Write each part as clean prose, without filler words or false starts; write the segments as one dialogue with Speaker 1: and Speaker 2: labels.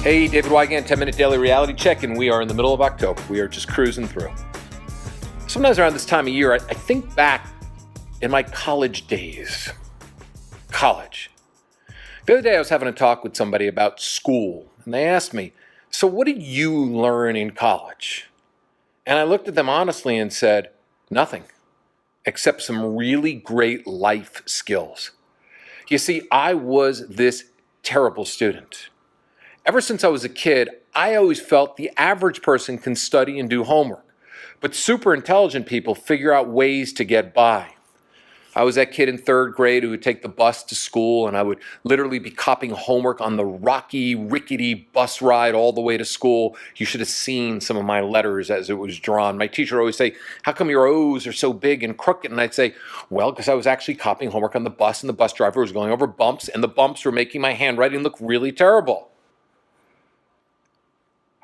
Speaker 1: Hey, David Wygant, 10-minute daily reality check, and we are in the middle of October. We are just cruising through. Sometimes around this time of year, I think back in my college days. College. The other day I was having a talk with somebody about school, and they asked me, so what did you learn in college? And I looked at them honestly and said, nothing, except some really great life skills. You see, I was this terrible student. Ever since I was a kid, I always felt the average person can study and do homework, but super intelligent people figure out ways to get by. I was that kid in third grade who would take the bus to school, and I would literally be copying homework on the rocky, rickety bus ride all the way to school. You should have seen some of my letters as it was drawn. My teacher would always say, how come your O's are so big and crooked? And I'd say, well, because I was actually copying homework on the bus, and the bus driver was going over bumps, and the bumps were making my handwriting look really terrible.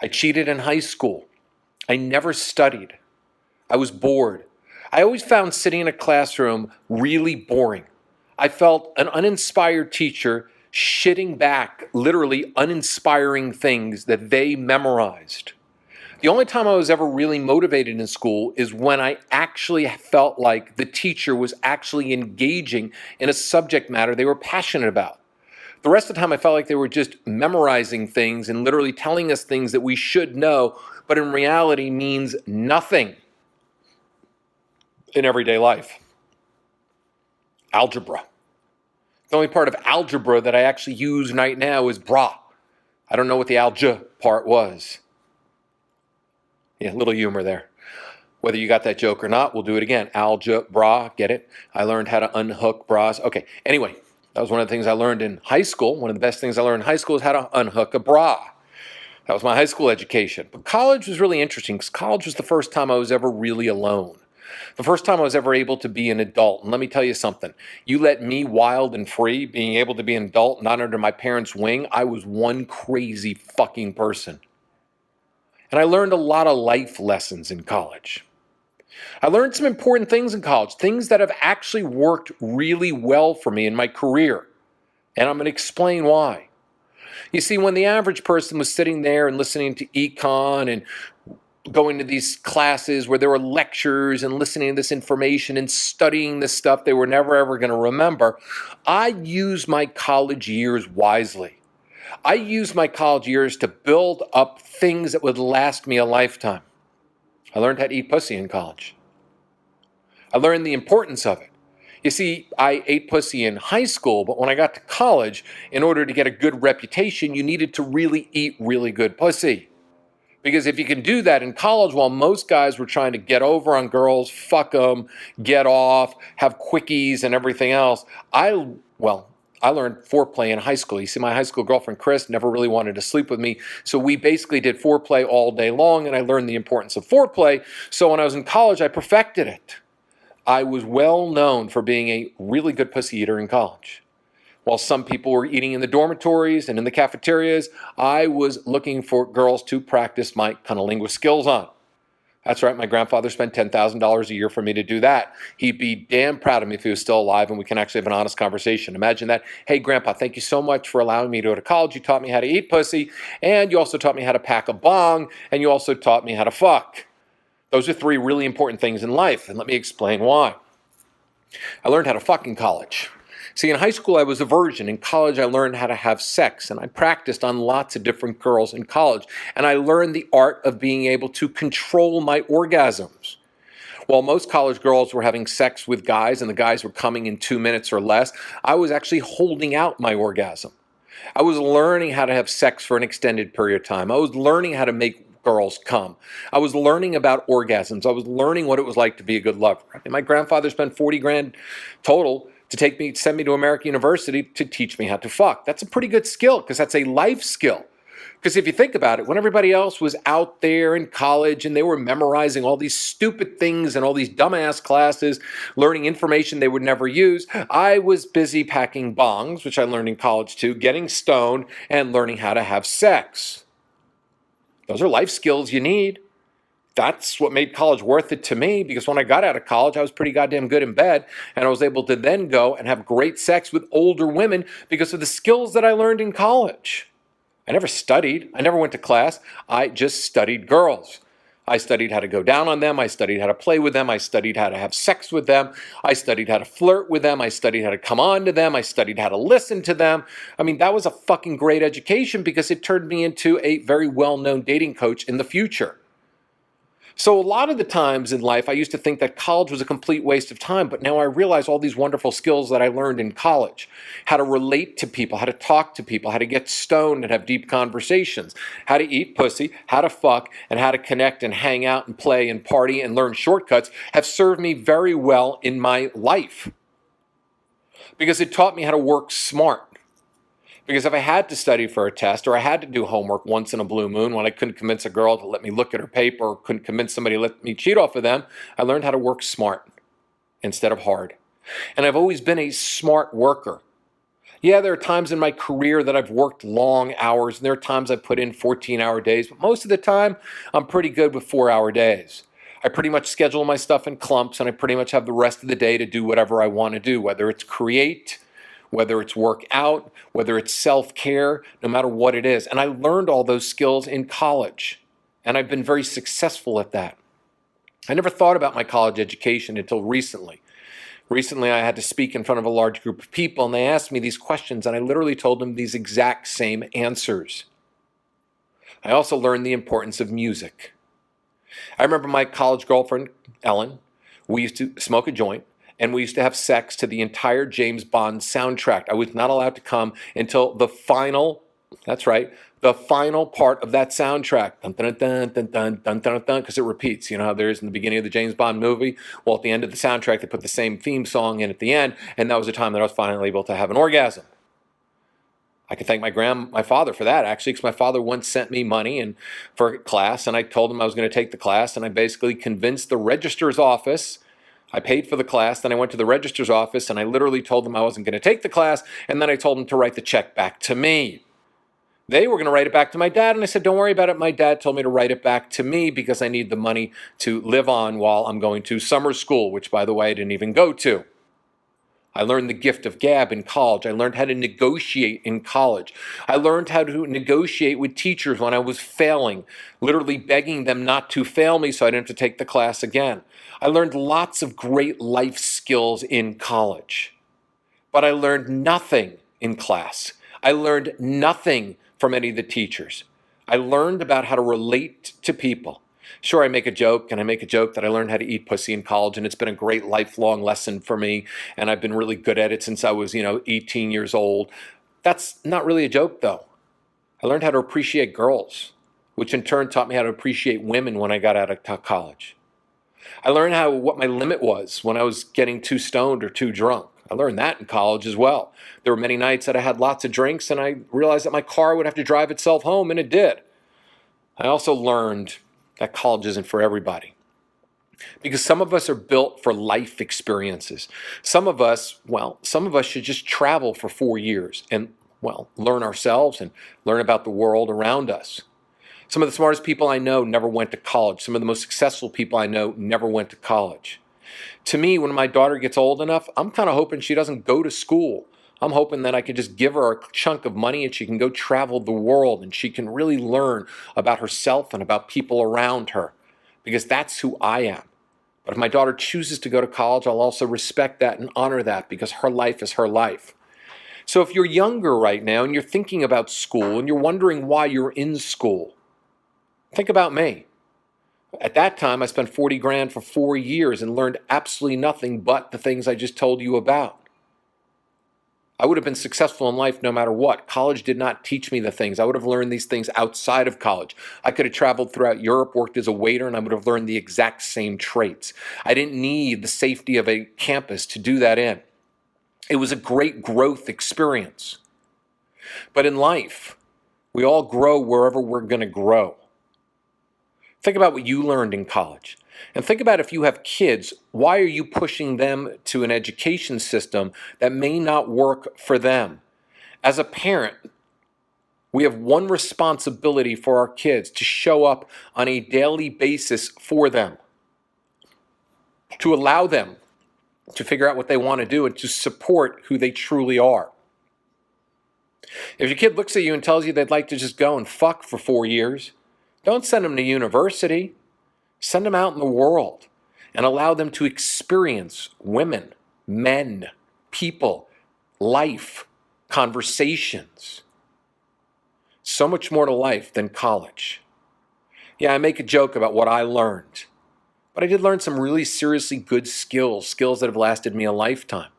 Speaker 1: I cheated in high school. I never studied. I was bored. I always found sitting in a classroom really boring. I felt an uninspired teacher shitting back literally uninspiring things that they memorized. The only time I was ever really motivated in school is when I actually felt like the teacher was actually engaging in a subject matter they were passionate about. The rest of the time I felt like they were just memorizing things and literally telling us things that we should know, but in reality means nothing in everyday life. Algebra. The only part of algebra that I actually use right now is bra. I don't know what the algebra part was. Yeah, little humor there. Whether you got that joke or not, we'll do it again. Algebra, get it? I learned how to unhook bras. Okay, anyway. That was one of the things I learned in high school. One of the best things I learned in high school is how to unhook a bra. That was my high school education. But college was really interesting because college was the first time I was ever really alone. The first time I was ever able to be an adult. And let me tell you something. You let me wild and free, being able to be an adult, not under my parents' wing, I was one crazy fucking person. And I learned a lot of life lessons in college. I learned some important things in college, things that have actually worked really well for me in my career. And I'm going to explain why. You see, when the average person was sitting there and listening to econ and going to these classes where there were lectures and listening to this information and studying this stuff they were never ever going to remember, I used my college years wisely. I used my college years to build up things that would last me a lifetime. I learned how to eat pussy in college. I learned the importance of it. You see, I ate pussy in high school, but when I got to college, in order to get a good reputation, you needed to really eat really good pussy. Because if you can do that in college, while most guys were trying to get over on girls, fuck them, get off, have quickies and everything else, I learned foreplay in high school. You see, my high school girlfriend, Chris, never really wanted to sleep with me. So we basically did foreplay all day long, and I learned the importance of foreplay. So when I was in college, I perfected it. I was well known for being a really good pussy eater in college. While some people were eating in the dormitories and in the cafeterias, I was looking for girls to practice my cunnilingus skills on. That's right, my grandfather spent $10,000 a year for me to do that. He'd be damn proud of me if he was still alive and we can actually have an honest conversation. Imagine that. Hey, Grandpa, thank you so much for allowing me to go to college. You taught me how to eat pussy, and you also taught me how to pack a bong, and you also taught me how to fuck. Those are three really important things in life, and let me explain why. I learned how to fuck in college. See, in high school, I was a virgin. In college, I learned how to have sex, and I practiced on lots of different girls in college, and I learned the art of being able to control my orgasms. While most college girls were having sex with guys, and the guys were coming in 2 minutes or less, I was actually holding out my orgasm. I was learning how to have sex for an extended period of time. I was learning how to make girls come. I was learning about orgasms. I was learning what it was like to be a good lover. I mean, my grandfather spent 40 grand total to send me to American University to teach me how to fuck. That's a pretty good skill because that's a life skill. Because if you think about it, when everybody else was out there in college and they were memorizing all these stupid things and all these dumbass classes, learning information they would never use, I was busy packing bongs, which I learned in college too, getting stoned, and learning how to have sex. Those are life skills you need. That's what made college worth it to me, because when I got out of college, I was pretty goddamn good in bed, and I was able to then go and have great sex with older women because of the skills that I learned in college. I never studied. I never went to class. I just studied girls. I studied how to go down on them. I studied how to play with them. I studied how to have sex with them. I studied how to flirt with them. I studied how to come on to them. I studied how to listen to them. I mean, that was a fucking great education because it turned me into a very well-known dating coach in the future. So a lot of the times in life, I used to think that college was a complete waste of time, but now I realize all these wonderful skills that I learned in college. How to relate to people, how to talk to people, how to get stoned and have deep conversations, how to eat pussy, how to fuck, and how to connect and hang out and play and party and learn shortcuts have served me very well in my life. Because it taught me how to work smart. Because if I had to study for a test or I had to do homework once in a blue moon when I couldn't convince a girl to let me look at her paper or couldn't convince somebody to let me cheat off of them, I learned how to work smart instead of hard. And I've always been a smart worker. Yeah, there are times in my career that I've worked long hours, and there are times I've put in 14-hour days, but most of the time, I'm pretty good with 4-hour days. I pretty much schedule my stuff in clumps, and I pretty much have the rest of the day to do whatever I want to do, whether it's create, whether it's work out, whether it's self-care, no matter what it is. And I learned all those skills in college, and I've been very successful at that. I never thought about my college education until recently. Recently, I had to speak in front of a large group of people, and they asked me these questions, and I literally told them these exact same answers. I also learned the importance of music. I remember my college girlfriend, Ellen, we used to smoke a joint, and we used to have sex to the entire James Bond soundtrack. I was not allowed to come until the final, that's right, the final part of that soundtrack. Dun, dun, dun, dun, dun, dun, dun, dun, because it repeats. You know how there is in the beginning of the James Bond movie? Well, at the end of the soundtrack, they put the same theme song in at the end, and that was the time that I was finally able to have an orgasm. I can thank my father for that, actually, because my father once sent me money for a class, and I told him I was going to take the class, and I basically convinced the registrar's office. I paid for the class, then I went to the registrar's office, and I literally told them I wasn't going to take the class, and then I told them to write the check back to me. They were going to write it back to my dad, and I said, don't worry about it. My dad told me to write it back to me because I need the money to live on while I'm going to summer school, which, by the way, I didn't even go to. I learned the gift of gab in college. I learned how to negotiate in college. I learned how to negotiate with teachers when I was failing, literally begging them not to fail me so I didn't have to take the class again. I learned lots of great life skills in college, but I learned nothing in class. I learned nothing from any of the teachers. I learned about how to relate to people. Sure, I make a joke, and I make a joke that I learned how to eat pussy in college, and it's been a great lifelong lesson for me, and I've been really good at it since I was, 18 years old. That's not really a joke, though. I learned how to appreciate girls, which in turn taught me how to appreciate women when I got out of college. I learned what my limit was when I was getting too stoned or too drunk. I learned that in college as well. There were many nights that I had lots of drinks, and I realized that my car would have to drive itself home, and it did. I also learned that college isn't for everybody. Because some of us are built for life experiences. Some of us should just travel for 4 years and, learn ourselves and learn about the world around us. Some of the smartest people I know never went to college. Some of the most successful people I know never went to college. To me, when my daughter gets old enough, I'm kind of hoping she doesn't go to school. I'm hoping that I can just give her a chunk of money and she can go travel the world and she can really learn about herself and about people around her, because that's who I am. But if my daughter chooses to go to college, I'll also respect that and honor that, because her life is her life. So if you're younger right now and you're thinking about school and you're wondering why you're in school, think about me. At that time, I spent 40 grand for 4 years and learned absolutely nothing but the things I just told you about. I would have been successful in life no matter what. College did not teach me the things. I would have learned these things outside of college. I could have traveled throughout Europe, worked as a waiter, and I would have learned the exact same traits. I didn't need the safety of a campus to do that in. It was a great growth experience. But in life, we all grow wherever we're going to grow. Think about what you learned in college. And think about, if you have kids, why are you pushing them to an education system that may not work for them? As a parent, we have one responsibility for our kids: to show up on a daily basis for them, to allow them to figure out what they want to do and to support who they truly are. If your kid looks at you and tells you they'd like to just go and fuck for 4 years, don't send them to university. Send them out in the world and allow them to experience women, men, people, life, conversations. So much more to life than college. Yeah, I make a joke about what I learned, but I did learn some really seriously good skills that have lasted me a lifetime.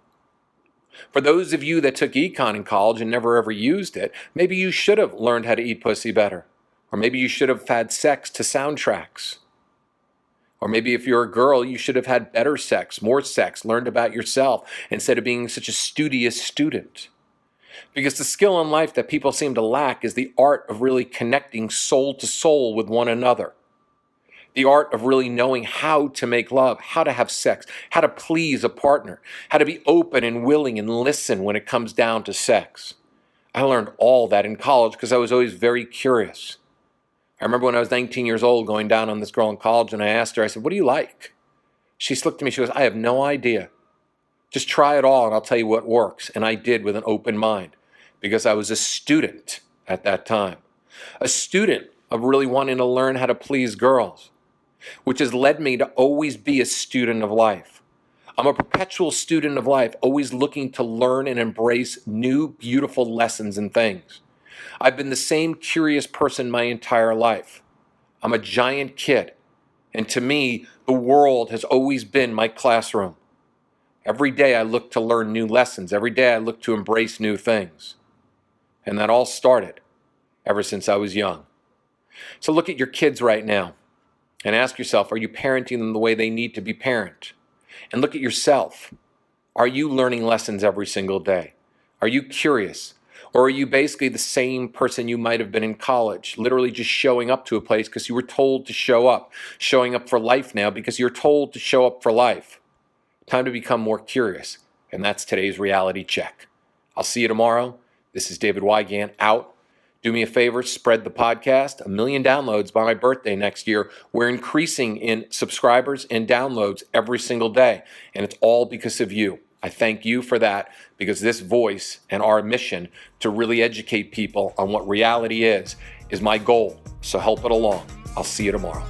Speaker 1: For those of you that took econ in college and never ever used it, maybe you should have learned how to eat pussy better. Or maybe you should have had sex to soundtracks. Or maybe if you're a girl, you should have had better sex, more sex, learned about yourself instead of being such a studious student. Because the skill in life that people seem to lack is the art of really connecting soul to soul with one another. The art of really knowing how to make love, how to have sex, how to please a partner, how to be open and willing and listen when it comes down to sex. I learned all that in college because I was always very curious. I remember when I was 19 years old going down on this girl in college, and I asked her, I said, "What do you like?" She looked at me, she goes, "I have no idea. Just try it all and I'll tell you what works." And I did, with an open mind, because I was a student at that time. A student of really wanting to learn how to please girls, which has led me to always be a student of life. I'm a perpetual student of life, always looking to learn and embrace new, beautiful lessons and things. I've been the same curious person my entire life. I'm a giant kid, and to me, the world has always been my classroom. Every day I look to learn new lessons. Every day I look to embrace new things. And that all started ever since I was young. So look at your kids right now and ask yourself, are you parenting them the way they need to be parented? And look at yourself. Are you learning lessons every single day? Are you curious? Or are you basically the same person you might have been in college, literally just showing up to a place because you were told to show up, showing up for life now because you're told to show up for life? Time to become more curious, and that's today's reality check. I'll see you tomorrow. This is David Wygant out. Do me a favor, spread the podcast. 1 million downloads by my birthday next year. We're increasing in subscribers and downloads every single day, and it's all because of you. I thank you for that, because this voice and our mission to really educate people on what reality is my goal. So help it along. I'll see you tomorrow.